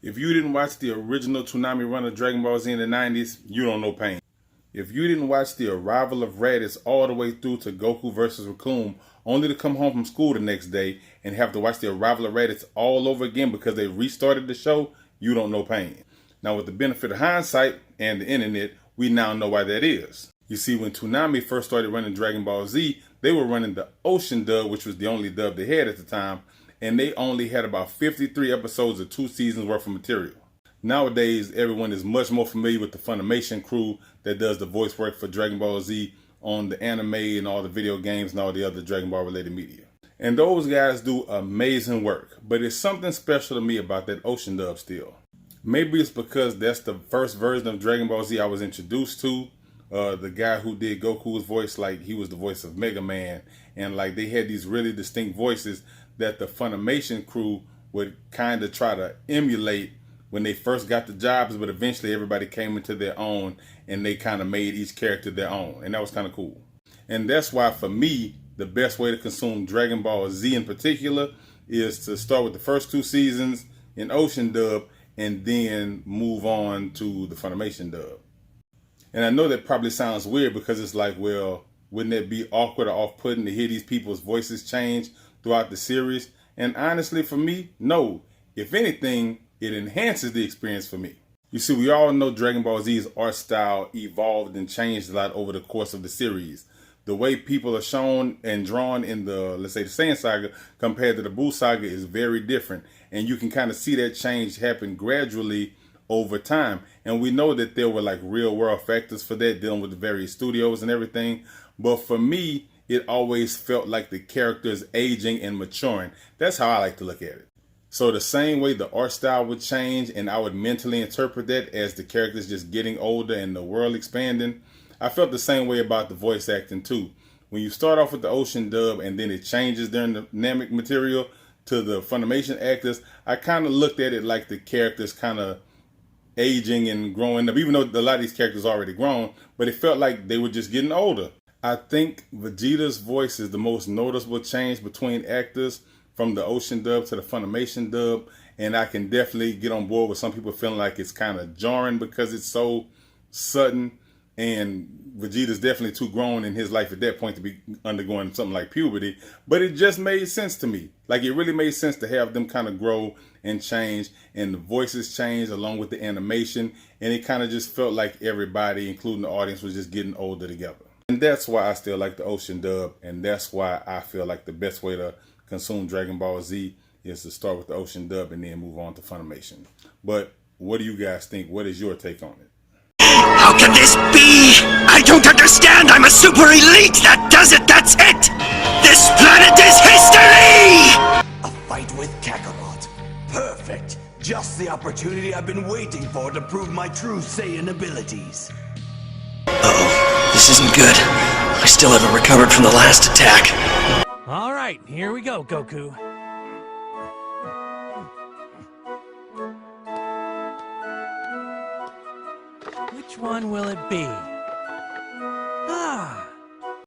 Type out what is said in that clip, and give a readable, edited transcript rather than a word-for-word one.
If you didn't watch the original Toonami run of Dragon Ball Z in the 90s, you don't know pain. If you didn't watch the arrival of Raditz all the way through to Goku versus Raccoon, only to come home from school the next day and have to watch the arrival of Raditz all over again because they restarted the show, you don't know pain. Now, with the benefit of hindsight and the internet, we now know why that is. You see, when Toonami first started running Dragon Ball Z, they were running the Ocean dub, which was the only dub they had at the time, and they only had about 53 episodes of 2 seasons worth of material. Nowadays, everyone is much more familiar with the Funimation crew that does the voice work for Dragon Ball Z on the anime and all the video games and all the other Dragon Ball related media. And those guys do amazing work, but it's something special to me about that Ocean dub still. Maybe it's because that's the first version of Dragon Ball Z I was introduced to. The guy who did Goku's voice, like he was the voice of Mega Man, and like they had these really distinct voices that the Funimation crew would kind of try to emulate when they first got the jobs, but eventually everybody came into their own and they kind of made each character their own, and that was kind of cool. And that's why for me, the best way to consume Dragon Ball Z in particular is to start with the first 2 seasons in Ocean dub and then move on to the Funimation dub. And I know that probably sounds weird because it's like, well, wouldn't it be awkward or off-putting to hear these people's voices change throughout the series? And honestly, for me, no. If anything, it enhances the experience for me. You see, we all know Dragon Ball Z's art style evolved and changed a lot over the course of the series. The way people are shown and drawn in the, let's say, the Saiyan saga compared to the Buu saga is very different. And you can kind of see that change happen gradually over time. And we know that there were like real world factors for that, dealing with the various studios and everything. But for me, it always felt like the characters aging and maturing. That's how I like to look at it. So the same way the art style would change and I would mentally interpret that as the characters just getting older and the world expanding, I felt the same way about the voice acting too. When you start off with the Ocean dub and then it changes during the Namek material to the Funimation actors, I kind of looked at it like the characters kind of aging and growing up, even though a lot of these characters are already grown, but it felt like they were just getting older. I think Vegeta's voice is the most noticeable change between actors from the Ocean dub to the Funimation dub, and I can definitely get on board with some people feeling like it's kind of jarring because it's so sudden, and Vegeta's definitely too grown in his life at that point to be undergoing something like puberty, but it just made sense to me. Like, it really made sense to have them kind of grow and change, and the voices change along with the animation, and it kind of just felt like everybody, including the audience, was just getting older together. And that's why I still like the Ocean dub, and that's why I feel like the best way to consume Dragon Ball Z is to start with the Ocean dub and then move on to Funimation. But what do you guys think? What is your take on it? How can this be? I don't understand. I'm a super elite. That does it. That's it. This planet is history. A fight with Kakarot. Perfect. Just the opportunity I've been waiting for to prove my true Saiyan abilities. Uh-oh. This isn't good. I still haven't recovered from the last attack. All right, here we go, Goku. Which one will it be?